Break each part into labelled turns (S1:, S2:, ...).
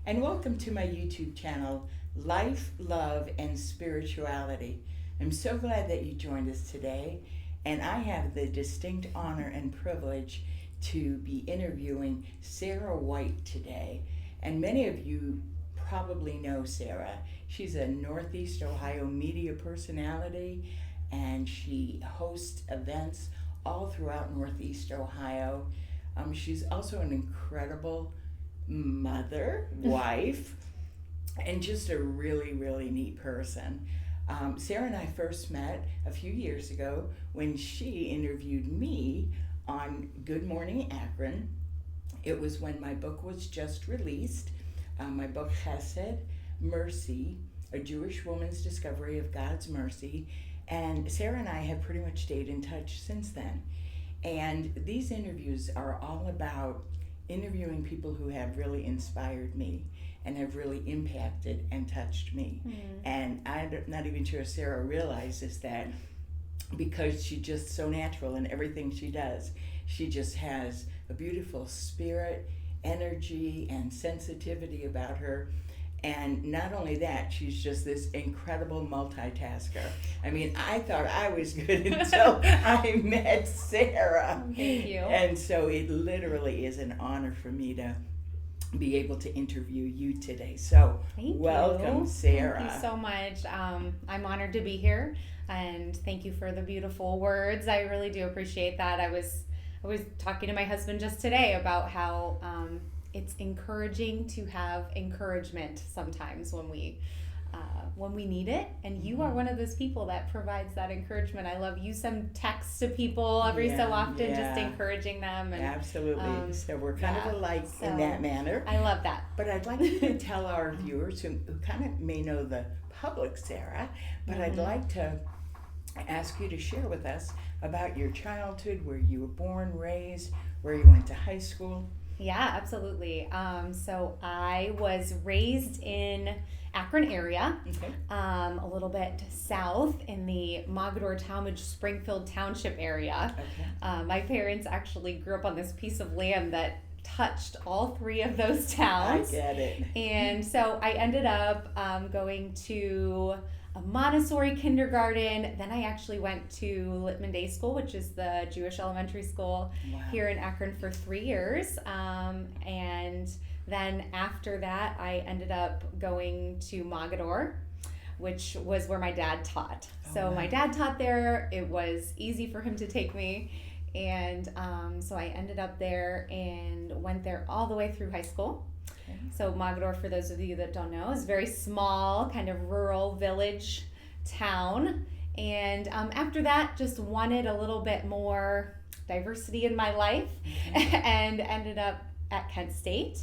S1: and welcome to my YouTube channel, Life, Love, and Spirituality. I'm so glad that you joined us today, and I have the distinct honor and privilege to be interviewing Sarah White today. And many of you probably know Sarah. She's a Northeast Ohio media personality, and she hosts events all throughout Northeast Ohio. She's also an incredible mother, wife, and just a really, really neat person. Sarah and I first met a few years ago when she interviewed me on Good Morning Akron. It was when my book was just released. My book, Chesed, Mercy, A Jewish Woman's Discovery of God's Mercy. And Sarah and I have pretty much stayed in touch since then. And these interviews are all about interviewing people who have really inspired me and have really impacted and touched me. And I'm not even sure Sarah realizes that, because she's just so natural in everything she does. She just has a beautiful spirit, energy, and sensitivity about her. And not only that, she's just this incredible multitasker. I mean, I thought I was good until I met Sarah.
S2: Thank you.
S1: And so it literally is an honor for me to be able to interview you today. So welcome, Sarah.
S2: Thank you so much. I'm honored to be here, and thank you for the beautiful words. I really do appreciate that. I was talking to my husband just today about how it's encouraging to have encouragement sometimes when we need it, and you are one of those people that provides that encouragement. I love, you send texts to people every so often, just encouraging them. And,
S1: absolutely. So we're kind of alike in that manner.
S2: I love that.
S1: But I'd like you to tell our viewers who kind of may know the public Sarah, but I'd like to ask you to share with us about your childhood, where you were born, raised, where you went to high school.
S2: Yeah, absolutely. So I was raised in Akron area, a little bit south in the Mogadore, Talmadge, Springfield Township area. My parents actually grew up on this piece of land that touched all three of those towns.
S1: I get it.
S2: And so I ended up going to a Montessori kindergarten. Then I actually went to Littman Day School, which is the Jewish elementary school here in Akron, for 3 years. And then after that, I ended up going to Mogadore, which was where my dad taught. My dad taught there. It was easy for him to take me. And so I ended up there and went there all the way through high school. So Mogadore, for those of you that don't know, is a very small, kind of rural village town. And after that, just wanted a little bit more diversity in my life, and ended up at Kent State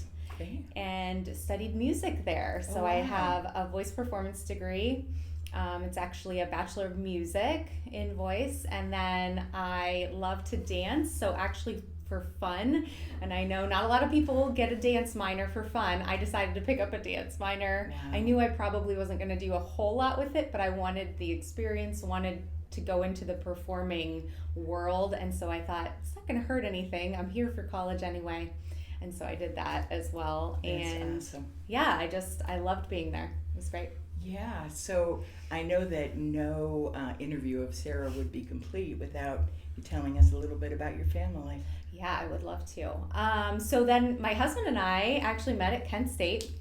S2: and studied music there. So I have a voice performance degree. It's actually a Bachelor of Music in voice. And then I love to dance. So actually, for fun, and I know not a lot of people get a dance minor for fun, I decided to pick up a dance minor. I knew I probably wasn't going to do a whole lot with it, but I wanted the experience, wanted to go into the performing world, and so I thought, it's not going to hurt anything. I'm here for college anyway. And so I did that as well.
S1: That's awesome.
S2: Yeah, I loved being there. It was great.
S1: Yeah, so I know that no interview of Sarah would be complete without you telling us a little bit about your family.
S2: Yeah, I would love to. So then my husband and I actually met at Kent State.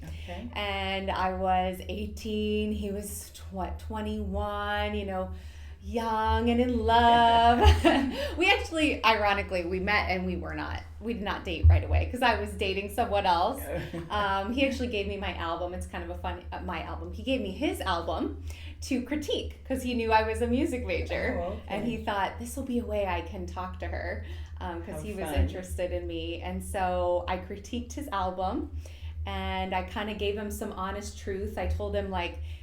S2: And I was 18. He was, 21, young and in love. We actually, ironically, we met and we did not date right away because I was dating someone else. He actually gave me my album. It's kind of a fun, my album. He gave me his album to critique because he knew I was a music major. And he thought, this will be a way I can talk to her because he was interested in me. And so I critiqued his album, and I kind of gave him some honest truth. I told him,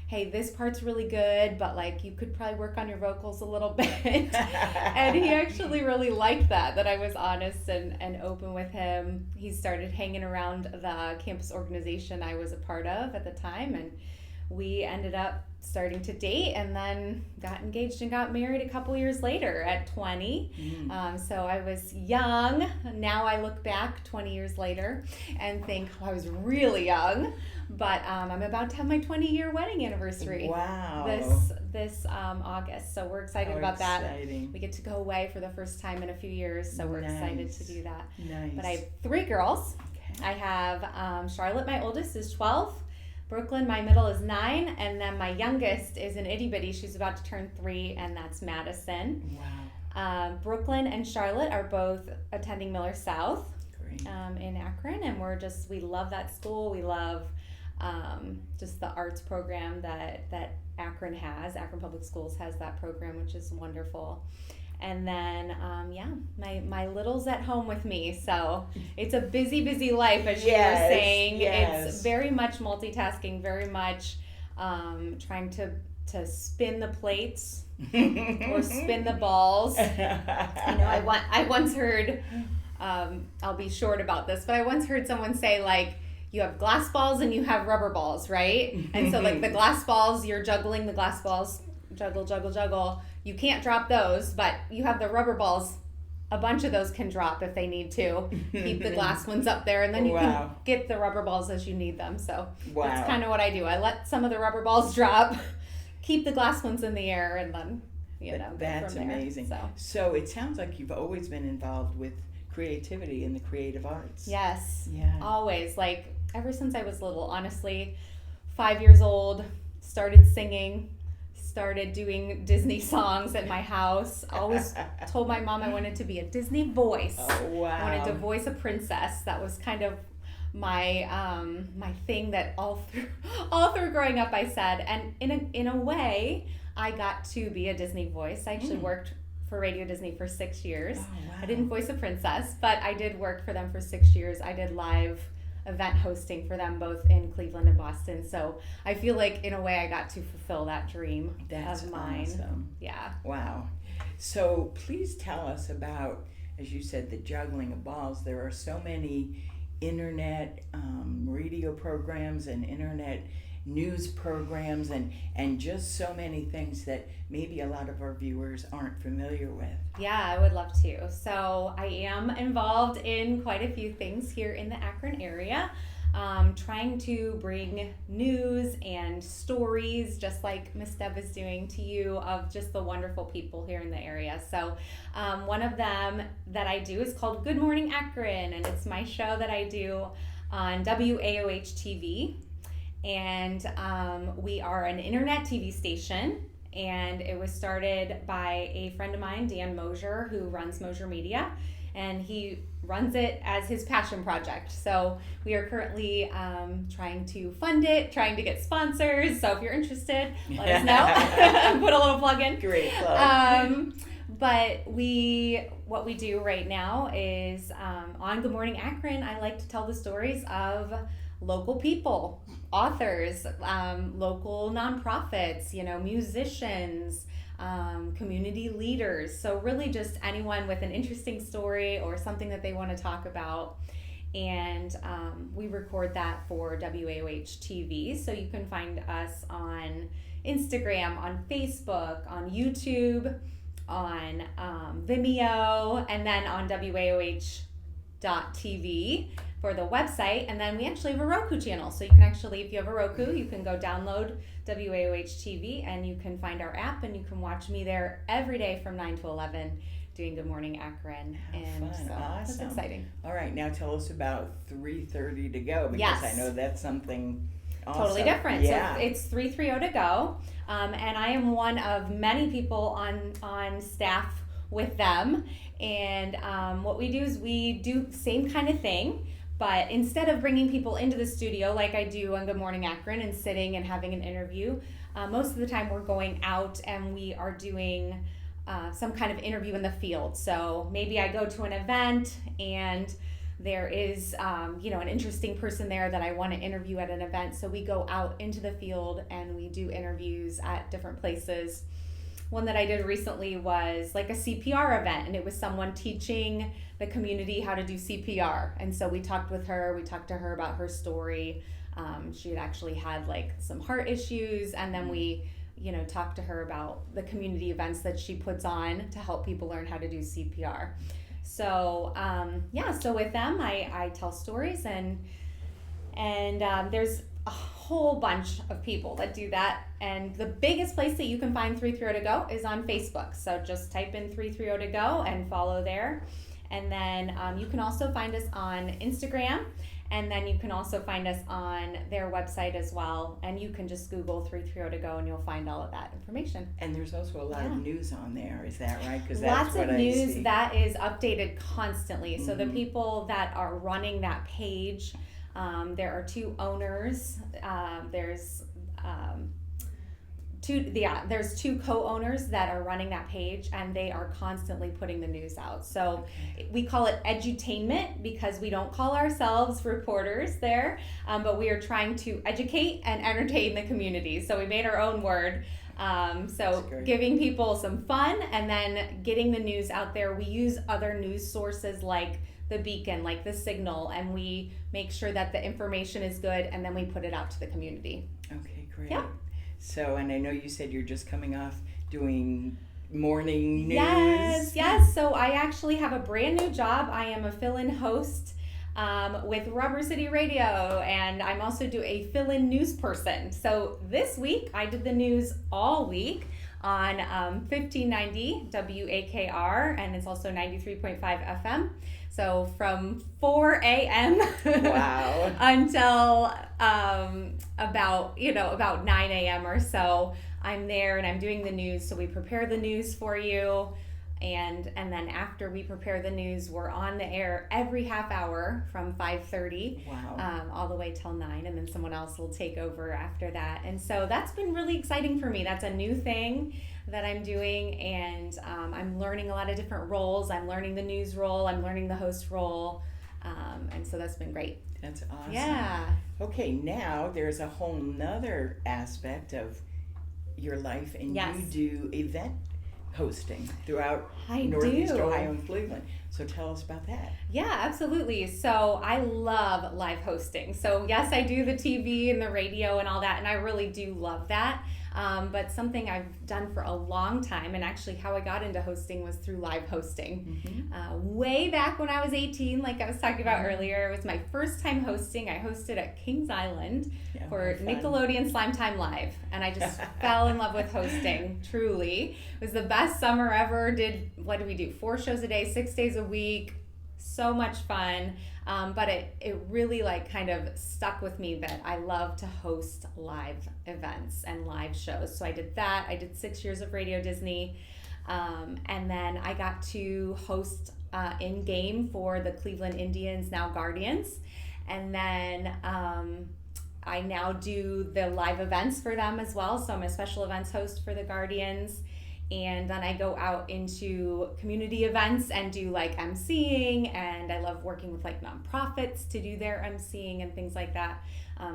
S2: hey, this part's really good, but you could probably work on your vocals a little bit. And he actually really liked that I was honest and open with him. He started hanging around the campus organization I was a part of at the time, and we ended up starting to date and then got engaged and got married a couple years later at 20. So I was young. Now I look back 20 years later and think, I was really young. But I'm about to have my 20-year wedding anniversary.
S1: Wow.
S2: This August. So we're excited about
S1: exciting.
S2: that. We get to go away for the first time in a few years. So we're excited to do that.
S1: Nice.
S2: But I have 3 girls.
S1: Okay.
S2: I have Charlotte, my oldest, is 12. Brooklyn, my middle, is 9. And then my youngest is an itty bitty. She's about to turn 3, and that's Madison.
S1: Wow.
S2: Brooklyn and Charlotte are both attending Miller South
S1: Great.
S2: in Akron. And we love that school. We love just the arts program that Akron has. Akron Public Schools has that program, which is wonderful. And then, my little's at home with me. So it's a busy life, as you were saying.
S1: Yes.
S2: It's very much multitasking, very much trying to spin the plates or spin the balls. I once heard, I'll be short about this, but I once heard someone say, like, you have glass balls and you have rubber balls, right? And so, like, the glass balls, you're juggling the glass balls, juggle. You can't drop those, but you have the rubber balls. A bunch of those can drop if they need to. Keep the glass ones up there, and then you can get the rubber balls as you need them. So that's kind of what I do. I let some of the rubber balls drop, keep the glass ones in the air, and then,
S1: That's
S2: from there.
S1: amazing. So it sounds like you've always been involved with creativity in the creative arts.
S2: Yes.
S1: Yeah.
S2: Always. Like, ever since I was little, honestly, 5 years old, started singing, started doing Disney songs at my house. Always told my mom I wanted to be a Disney voice.
S1: Oh, wow.
S2: I wanted to voice a princess. That was kind of my my thing that all through growing up I said. And in a way, I got to be a Disney voice. I actually worked for Radio Disney for 6 years.
S1: Oh, wow.
S2: I didn't voice a princess, but I did work for them for 6 years. I did live event hosting for them both in Cleveland and Boston. So I feel like in a way I got to fulfill that dream of mine.
S1: Awesome.
S2: Yeah.
S1: Wow. So please tell us about, as you said, the juggling of balls. There are so many internet radio programs and internet news programs and just so many things that maybe a lot of our viewers aren't familiar with.
S2: Yeah, I would love to. So I am involved in quite a few things here in the Akron area, trying to bring news and stories, just like Miss Deb is doing to you, of just the wonderful people here in the area. So one of them that I do is called Good Morning Akron, and it's my show that I do on WAOH TV. And we are an internet TV station, and it was started by a friend of mine, Dan Mosier, who runs Mosier Media, and he runs it as his passion project. So we are currently trying to fund it, trying to get sponsors. So if you're interested, let us know. Put a little plug in.
S1: Great plug.
S2: But what we do right now is on Good Morning Akron, I like to tell the stories of local people, authors, local nonprofits, musicians, community leaders. So really just anyone with an interesting story or something that they want to talk about. And we record that for WAOH TV. So you can find us on Instagram, on Facebook, on YouTube, on Vimeo, and then on WAOH.TV for the website. And then we actually have a Roku channel. So you can actually, if you have a Roku, you can go download WAOH TV and you can find our app and you can watch me there every day from 9 to 11 doing Good Morning Akron.
S1: Fun.
S2: So
S1: Awesome.
S2: that's exciting.
S1: All right, now tell us about 3:30 to go, because
S2: Yes.
S1: I know that's something awesome.
S2: Totally different.
S1: Yeah.
S2: So it's 3:30 to go. And I am one of many people on staff with them. And what we do is we do same kind of thing, but instead of bringing people into the studio like I do on Good Morning Akron and sitting and having an interview, most of the time we're going out and we are doing some kind of interview in the field. So maybe I go to an event and there is an interesting person there that I want to interview at an event. So we go out into the field and we do interviews at different places. One that I did recently was like a CPR event, and it was someone teaching the community how to do CPR. And so we talked to her about her story, She had actually had like some heart issues, and then we talked to her about the community events that she puts on to help people learn how to do CPR. So so with them, I tell stories, and there's a whole bunch of people that do that. And the biggest place that you can find 330 to Go is on Facebook. So just type in 330 to Go and follow there. And then you can also find us on Instagram. And then you can also find us on their website as well. And you can just Google 330 to Go and you'll find all of that information.
S1: And there's also a lot of news on there, is that right? Because
S2: lots of news that is updated constantly. So the people that are running that page, there are two owners. There's two co-owners that are running that page, and they are constantly putting the news out. So we call it edutainment because we don't call ourselves reporters there, but we are trying to educate and entertain the community. So we made our own word. So giving people some fun and then getting the news out there. We use other news sources like the Beacon, like the Signal, and we make sure that the information is good, and then we put it out to the community.
S1: Okay, great.
S2: Yeah.
S1: So, and I know you said you're just coming off doing morning news.
S2: Yes. So I actually have a brand new job. I am a fill-in host with Rubber City Radio, and I'm also a fill-in news person. So this week I did the news all week on 1590 WAKR, and it's also 93.5 FM. So from 4 a.m.
S1: Wow.
S2: until about 9 a.m. or so, I'm there and I'm doing the news. So we prepare the news for you, and then after we prepare the news, we're on the air every half hour from 5:30 all the way till 9, and then someone else will take over after that. And so that's been really exciting for me. That's a new thing that I'm doing, and I'm learning a lot of different roles. I'm learning the news role, I'm learning the host role, and so that's been great.
S1: That's awesome.
S2: Yeah.
S1: Okay, now there's a whole nother aspect of your life, and you do event hosting throughout Northeast Ohio and Cleveland. So tell us about that.
S2: Yeah, absolutely. So I love live hosting. So yes, I do the TV and the radio and all that, and I really do love that. But something I've done for a long time, and actually how I got into hosting was through live hosting. Way back when I was 18, like I was talking about earlier, it was my first time hosting. I hosted at Kings Island for Nickelodeon Slime Time Live, and I just fell in love with hosting, truly. It was the best summer ever. What did we do? 4 shows a day, 6 days a week. So much fun. But it really kind of stuck with me that I love to host live events and live shows. So I did that. I did 6 years of Radio Disney. And then I got to host in-game for the Cleveland Indians, now Guardians. And then I now do the live events for them as well. So I'm a special events host for the Guardians. And then I go out into community events and do emceeing, and I love working with nonprofits to do their emceeing and things like that.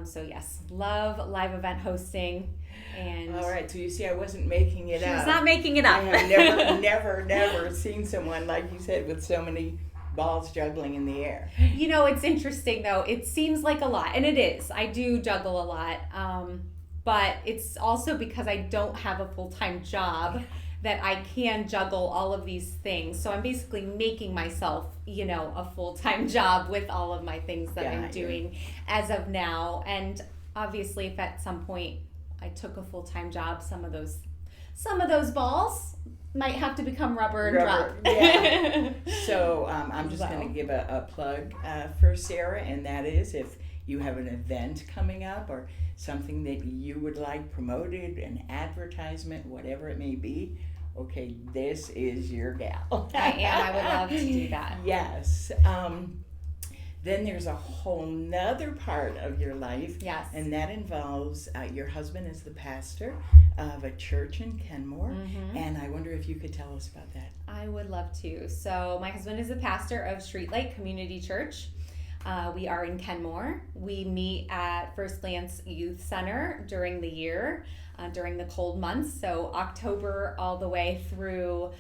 S2: So yes, love live event hosting. And
S1: all right, so you see, I wasn't making it up.
S2: She's not making it up.
S1: I have never seen someone, like you said, with so many balls juggling in the air.
S2: It's interesting though. It seems like a lot, and it is. I do juggle a lot, but it's also because I don't have a full-time job that I can juggle all of these things. So I'm basically making myself, a full-time job with all of my things that I'm doing as of now. And obviously, if at some point I took a full-time job, some of those balls might have to become rubber and drop.
S1: Yeah. So I'm just going to give a plug for Sarah, and that is if you have an event coming up or something that you would like promoted, an advertisement, whatever it may be, okay, this is your gal.
S2: I am. I would love to do that.
S1: Yes. Then there's a whole nother part of your life.
S2: Yes.
S1: And that involves your husband is the pastor of a church in Kenmore. Mm-hmm. And I wonder if you could tell us about that.
S2: I would love to. So my husband is the pastor of Streetlight Community Church. We are in Kenmore. We meet at First Lance Youth Center during the year, during the cold months. So October all the way through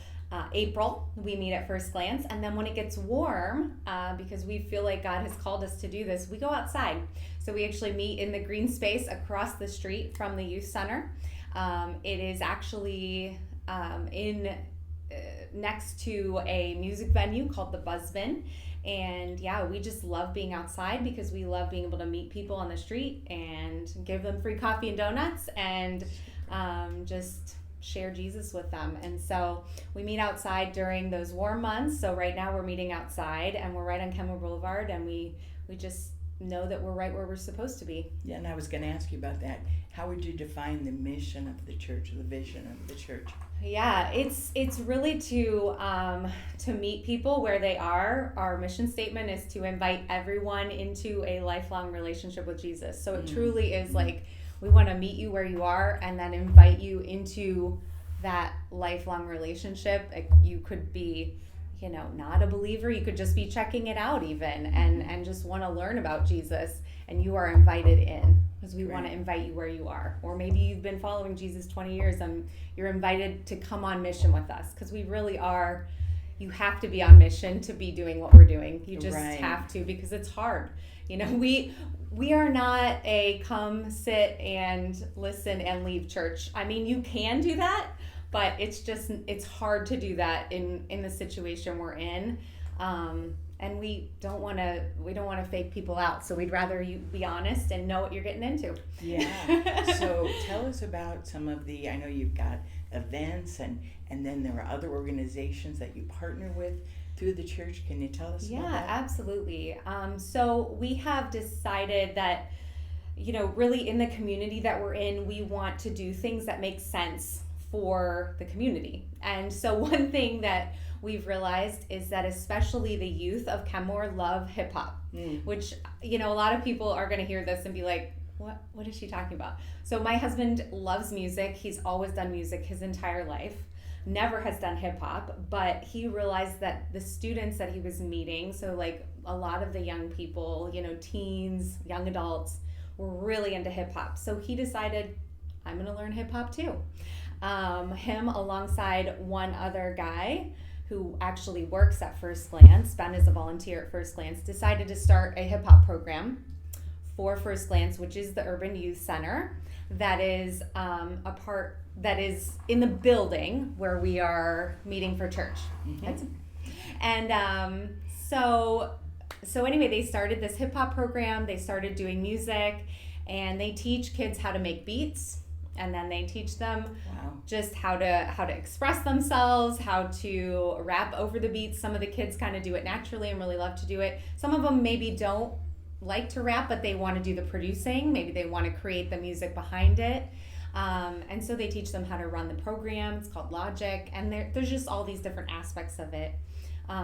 S2: April, we meet at First Glance. And then when it gets warm, because we feel like God has called us to do this, we go outside. So we actually meet in the green space across the street from the youth center. It is actually next to a music venue called the Buzzbin. And yeah, we just love being outside because we love being able to meet people on the street and give them free coffee and donuts and just share Jesus with them. And so we meet outside during those warm months. So right now we're meeting outside and we're right on Kenmore Boulevard, and we just know that we're right where we're supposed to be.
S1: Yeah, and I was going to ask you about that. How would you define the mission of the church, or the vision of the church?
S2: Yeah, it's really to meet people where they are. Our mission statement is to invite everyone into a lifelong relationship with Jesus. So it truly is like, we want to meet you where you are and then invite you into that lifelong relationship. You could be, not a believer. You could just be checking it out even and just want to learn about Jesus. And you are invited in because we want to invite you where you are. Or maybe you've been following Jesus 20 years and you're invited to come on mission with us, because we really are. You have to be on mission to be doing what we're doing. You just have to, because it's hard. We are not a come sit and listen and leave church. I mean, you can do that, but it's hard to do that in the situation we're in. And we don't want to fake people out. So we'd rather you be honest and know what you're getting into.
S1: Yeah. So tell us about some of I know you've got events and then there are other organizations that you partner with through the church. Can you tell us about that?
S2: Yeah, absolutely. So we have decided that, really in the community that we're in, we want to do things that make sense for the community. And so one thing that we've realized is that especially the youth of Kenmore love hip hop, which, a lot of people are going to hear this and be like, what is she talking about? So my husband loves music. He's always done music his entire life, never has done hip hop, but he realized that the students that he was meeting, so like a lot of the young people, teens, young adults, were really into hip hop. So he decided, I'm going to learn hip hop too. Him alongside one other guy who actually works at First Glance, Ben is a volunteer at First Glance, decided to start a hip hop program for First Glance, which is the Urban Youth Center that is that is in the building where we are meeting for church. Mm-hmm. And so anyway, they started this hip hop program. They started doing music, and they teach kids how to make beats. And then they teach them just how to express themselves, how to rap over the beats. Some of the kids kind of do it naturally and really love to do it. Some of them maybe don't like to rap, but they want to do the producing. Maybe they want to create the music behind it. And so they teach them how to run the program. It's called Logic. And there's just all these different aspects of it.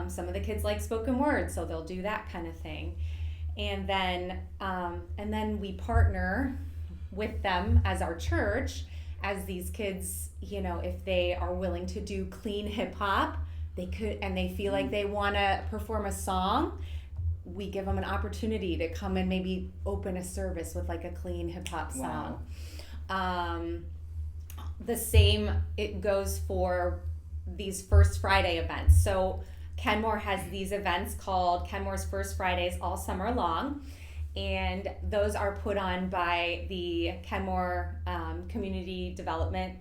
S2: Some of the kids like spoken word, so they'll do that kind of thing. And then we partner with them as our church, as these kids, if they are willing to do clean hip hop, they could, and they feel like they want to perform a song, we give them an opportunity to come and maybe open a service with like a clean hip hop song. The same, it goes for these First Friday events. So Kenmore has these events called Kenmore's First Fridays all summer long. And those are put on by the Kenmore Community Development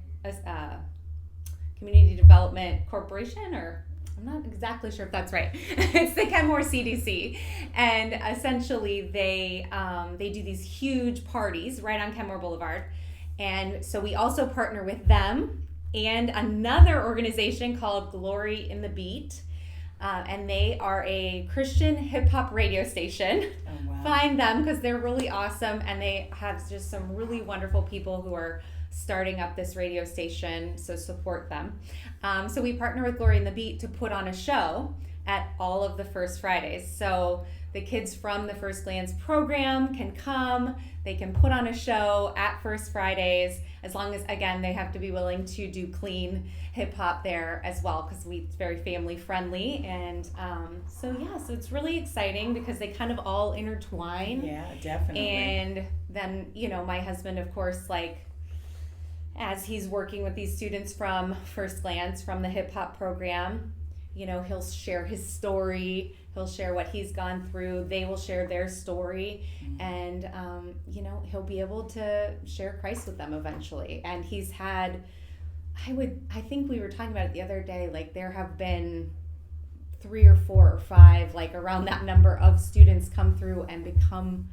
S2: Corporation, or I'm not exactly sure if that's right. It's the Kenmore CDC, and essentially they do these huge parties right on Kenmore Boulevard, and so we also partner with them and another organization called Glory in the Beat. And they are a Christian hip hop radio station. Oh, wow. Find them because they're really awesome, and they have just some really wonderful people who are starting up this radio station, so support them. So we partner with Glory in the Beat to put on a show at all of the First Fridays. So the kids from the First Glance program can come, they can put on a show at First Fridays, as long as, again, they have to be willing to do clean hip hop there as well, because it's very family friendly. And so it's really exciting because they kind of all intertwine.
S1: Yeah, definitely.
S2: And then, my husband, of course, like as he's working with these students from First Glance, from the hip hop program, he'll share his story. He'll share what he's gone through. They will share their story. And, he'll be able to share Christ with them eventually. And he's had, I think we were talking about it the other day, like there have been 3 or 4 or 5, like around that number of students come through and become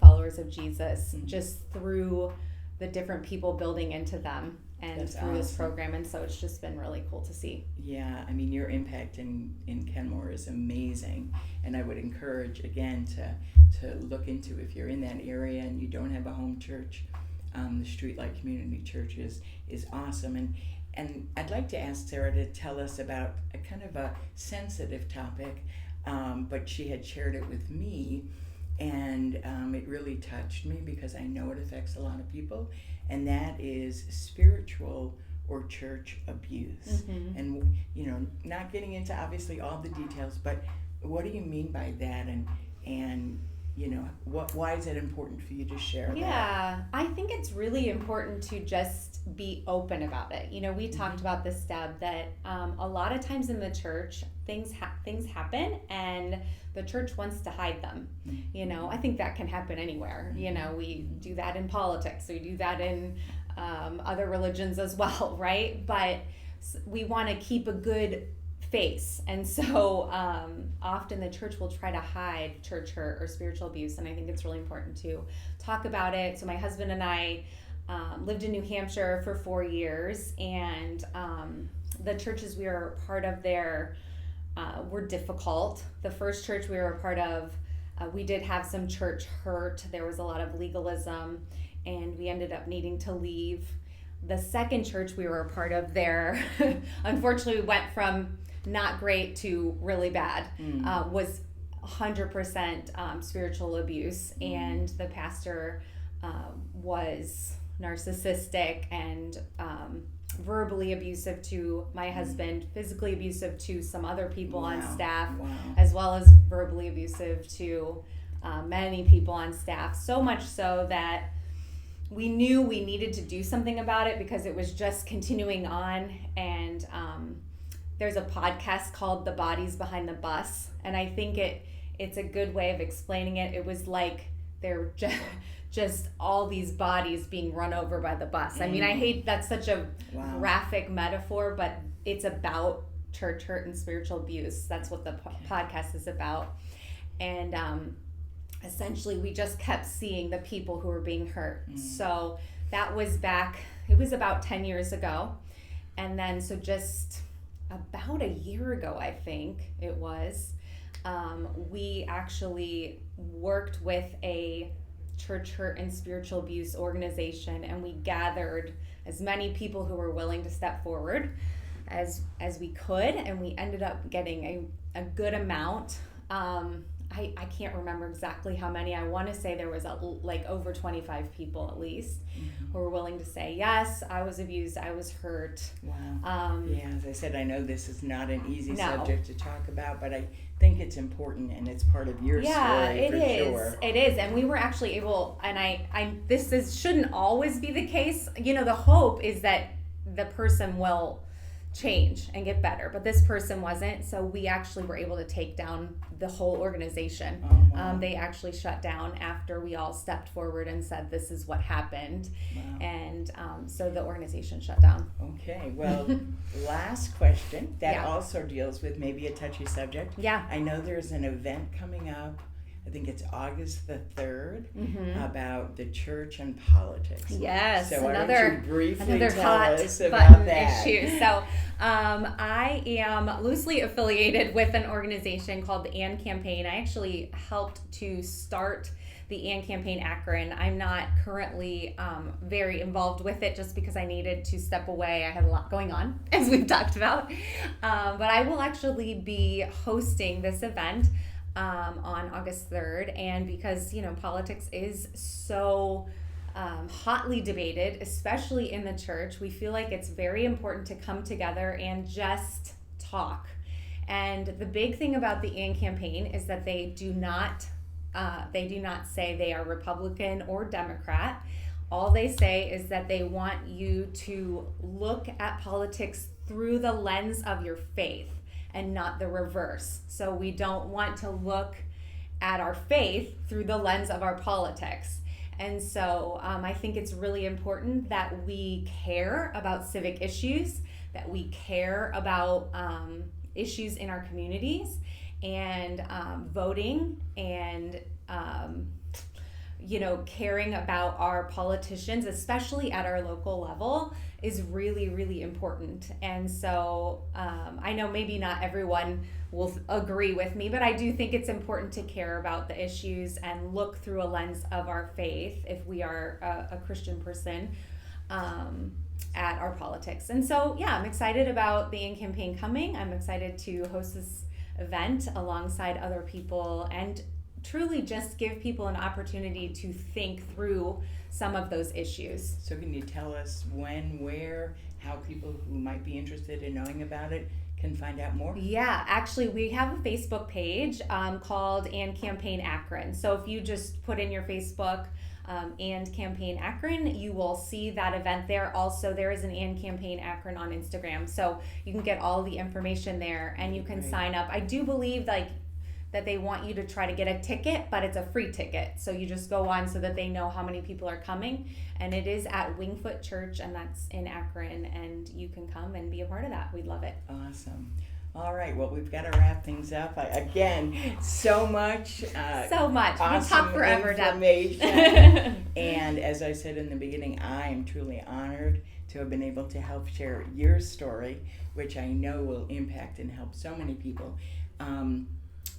S2: followers of Jesus just through the different people building into them. And
S1: That's
S2: through this
S1: awesome.
S2: program, and so it's just been really cool to see.
S1: Yeah, I mean, your impact in Kenmore is amazing, and I would encourage again to look into, if you're in that area and you don't have a home church, the Streetlight Community Church is awesome. And I'd like to ask Sarah to tell us about a kind of a sensitive topic, but she had shared it with me, and it really touched me because I know it affects a lot of people. And that is spiritual or church abuse. And, not getting into obviously all the details, but what do you mean by that? And why is it important for you to share that?
S2: Yeah, I think it's really important to just be open about it. We talked about this, Deb, that a lot of times in the church, things happen and the church wants to hide them. I think that can happen anywhere. We do that in politics. We do that in other religions as well, right? But we want to keep a good face. And so often the church will try to hide church hurt or spiritual abuse. And I think it's really important to talk about it. So my husband and I lived in New Hampshire for 4 years, and the churches we were a part of there were difficult. The first church we were a part of, we did have some church hurt. There was a lot of legalism, and we ended up needing to leave. The second church we were a part of there, unfortunately, we went from not great to really bad. Was 100% spiritual abuse, and the pastor was narcissistic and verbally abusive to my husband, physically abusive to some other people on staff, as well as verbally abusive to many people on staff. So much so that we knew we needed to do something about it because it was just continuing on. And there's a podcast called The Bodies Behind the Bus, and I think it's a good way of explaining it. It was like they're just all these bodies being run over by the bus. I mean, I hate that's such a graphic metaphor, but it's about church hurt and spiritual abuse. That's what the podcast is about. And essentially we just kept seeing the people who were being hurt. So that was it was about 10 years ago. And then so just about a year ago, I think it was, we actually worked with a church hurt and spiritual abuse organization, and we gathered as many people who were willing to step forward as we could, and we ended up getting a good amount. I can't remember exactly how many. I want to say there was like over 25 people at least who were willing to say, yes, I was abused, I was hurt.
S1: Wow. As I said, I know this is not an easy subject to talk about, but I think it's important, and it's part of your story for sure.
S2: It is. And we were actually able, and this shouldn't always be the case. The hope is that the person will change and get better, but this person wasn't. So we actually were able to take down the whole organization. They actually shut down after we all stepped forward and said this is what happened. And so the organization shut down.
S1: Okay, well, last question that also deals with maybe a touchy subject. I know there's an event coming up, I think it's August the 3rd, about the church and politics.
S2: Yes,
S1: so another
S2: hot
S1: us
S2: button
S1: about that.
S2: issue. So I am loosely affiliated with an organization called the AND Campaign. I actually helped to start the AND Campaign Akron. I'm not currently very involved with it just because I needed to step away. I had a lot going on, as we've talked about. But I will actually be hosting this event on August 3rd, and because politics is so hotly debated, especially in the church, we feel like it's very important to come together and just talk. And the big thing about the AND Campaign is that they do not say they are Republican or Democrat. all they say is that they want you to look at politics through the lens of your faith and not the reverse. So we don't want to look at our faith through the lens of our politics. And so I think it's really important that we care about civic issues, that we care about issues in our communities, and voting, and caring about our politicians, especially at our local level, is really, really important. And so I know maybe not everyone will agree with me, but I do think it's important to care about the issues and look through a lens of our faith if we are a Christian person at our politics. And so, I'm excited about the In Campaign coming. I'm excited to host this event alongside other people and truly just give people an opportunity to think through some of those issues.
S1: So can you tell us when, where, how people who might be interested in knowing about it can find out more?
S2: Yeah, actually we have a Facebook page called And Campaign Akron. So if you just put in your Facebook And Campaign Akron, you will see that event there. Also, there is an And Campaign Akron on Instagram. So you can get all the information there and you can sign up. I do believe that they want you to try to get a ticket, but it's a free ticket. So you just go on so that they know how many people are coming. And it is at Wingfoot Church, and that's in Akron, and you can come and be a part of that. We'd love it.
S1: Awesome. All right, well, we've got to wrap things up. Again, so much.
S2: So much.
S1: Awesome
S2: we talk forever,
S1: information. And as I said in the beginning, I am truly honored to have been able to help share your story, which I know will impact and help so many people.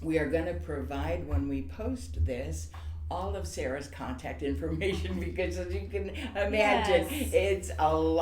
S1: We are going to provide, when we post this, all of Sarah's contact information because, as you can imagine, it's a lot.